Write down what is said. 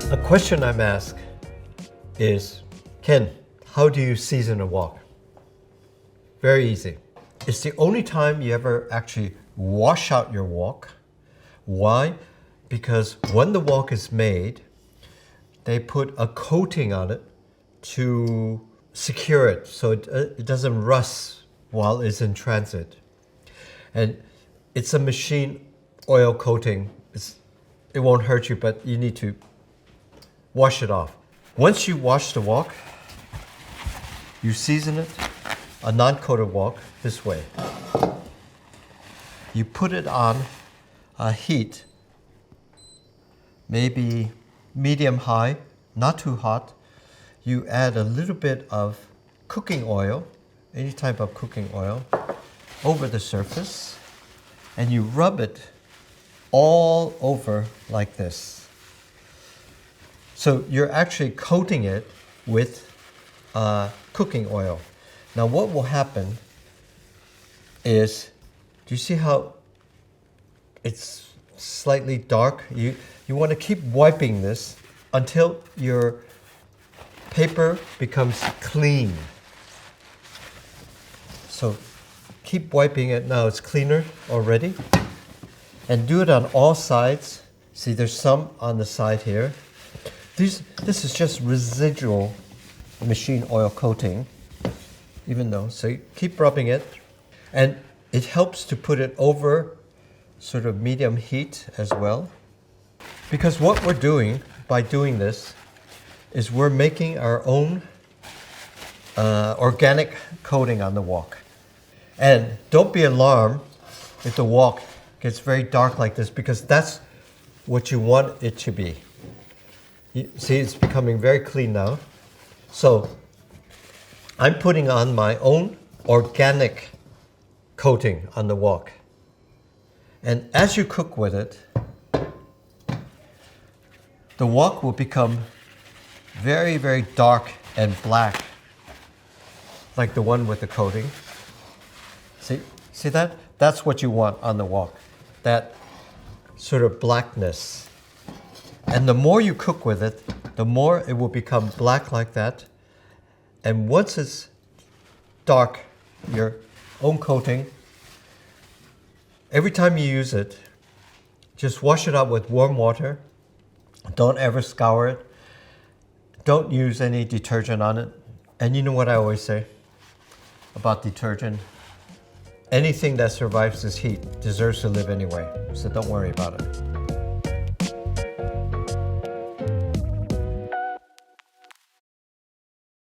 A question I'm asked is, Ken, how do you season a wok? Very easy. It's the only time you ever actually wash out your wok. Why? Because when the wok is made, they put a coating on it to secure it so it doesn't rust while it's in transit. And it's a machine oil coating. It won't hurt you, but you need to wash it off. Once you wash the wok, you season it, a non-coated wok, this way. You put it on a heat, maybe medium-high, not too hot. You add a little bit of cooking oil, any type of cooking oil, over the surface, and you rub it all over like this. So you're actually coating it with cooking oil. Now what will happen is, do you see how it's slightly dark? You want to keep wiping this until your paper becomes clean. So keep wiping it. Now it's cleaner already. And do it on all sides. See, there's some on the side here. This is just residual machine oil coating, even though, so you keep rubbing it. And it helps to put it over sort of medium heat as well. Because what we're doing by doing this is we're making our own organic coating on the wok. And don't be alarmed if the wok gets very dark like this, because that's what you want it to be. You see, it's becoming very clean now. So I'm putting on my own organic coating on the wok. And as you cook with it, the wok will become very, very dark and black, like the one with the coating. See that? That's what you want on the wok, that sort of blackness. And the more you cook with it, the more it will become black like that. And once it's dark, your own coating, every time you use it, just wash it out with warm water. Don't ever scour it. Don't use any detergent on it. And you know what I always say about detergent? Anything that survives this heat deserves to live anyway, so don't worry about it.